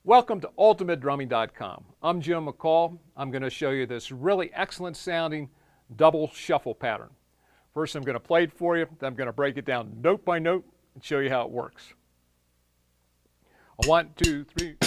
Welcome to ultimatedrumming.com. I'm Jim McCall. I'm going to show you this really excellent sounding double shuffle pattern. First I'm going to play it for you, then I'm going to break it down note by note and show you how it works. 1, 2, 3.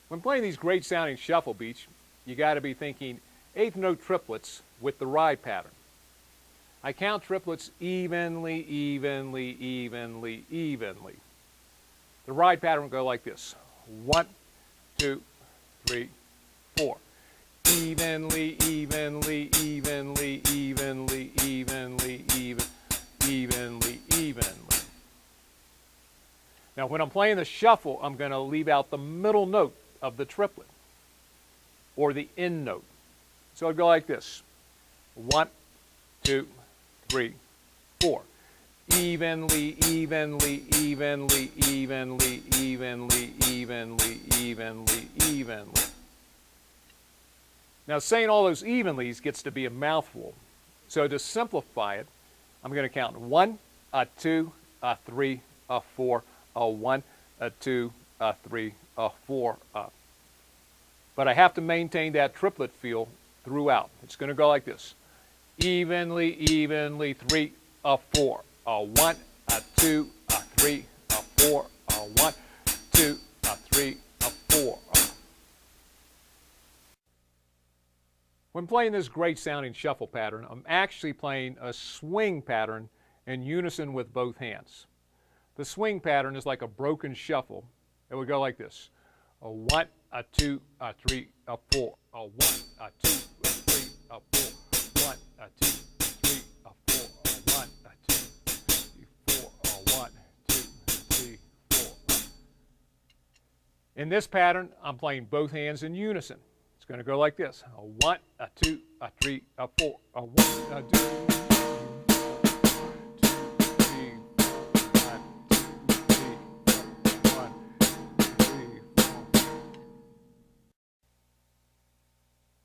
When playing these great sounding shuffle beats, you got to be thinking eighth note triplets with the ride pattern. I count triplets evenly, evenly, evenly, evenly. The ride pattern will go like this. 1, 2, 3, 4. Evenly, evenly, evenly, evenly, evenly, evenly, evenly. Now when I'm playing the shuffle, I'm going to leave out the middle note of the triplet, or the end note. So it'll go like this. 1, 2, 3, 4. Evenly, evenly, evenly, evenly, evenly, evenly, evenly, evenly. Now saying all those evenlies gets to be a mouthful. So to simplify it, I'm going to count 1, 2, 3, 4, 1, 2, 3, 4 up. But I have to maintain that triplet feel throughout. It's going to go like this. Evenly, evenly, 3, 4, 1, 2, 3, 4, 1, 2, 3, 4. When playing this great sounding shuffle pattern, I'm actually playing a swing pattern in unison with both hands. The swing pattern is like a broken shuffle. It would go like this. 1, 2, 3, 4, 1, 2, 3, 4, 1, 2, 3, 4, 1, 2, 3, 4, 1, 2, 3, 4. In this pattern, I'm playing both hands in unison. It's going to go like this. 1, 2, 3, 4, 1, 2.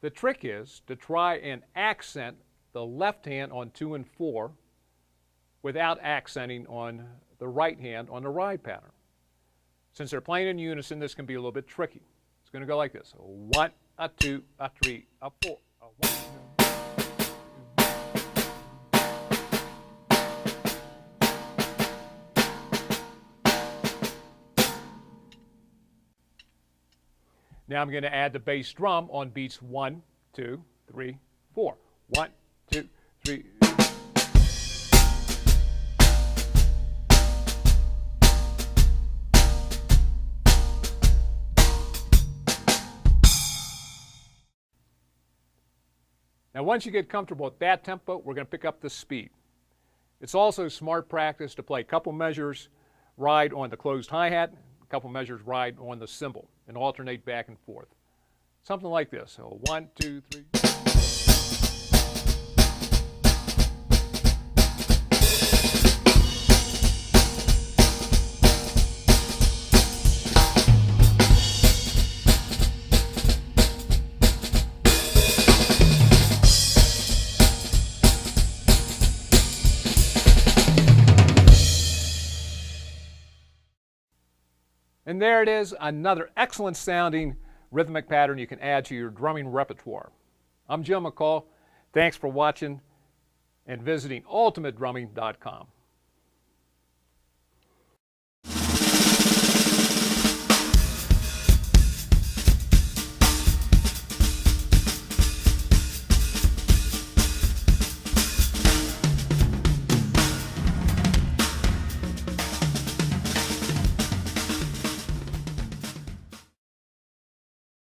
The trick is to try and accent the left hand on 2 and 4 without accenting on the right hand on the ride pattern. Since they're playing in unison, this can be a little bit tricky. It's going to go like this. 1, 2, 3, 4, 1. Now I'm going to add the bass drum on beats 1, 2, 3, 4. 1, 2, 3. Now once you get comfortable at that tempo, we're going to pick up the speed. It's also smart practice to play a couple measures ride on the closed hi-hat, a couple measures ride on the cymbal, and alternate back and forth. Something like this. So 1, 2, 3. And there it is, another excellent sounding rhythmic pattern you can add to your drumming repertoire. I'm Jim McCall. Thanks for watching and visiting ultimatedrumming.com.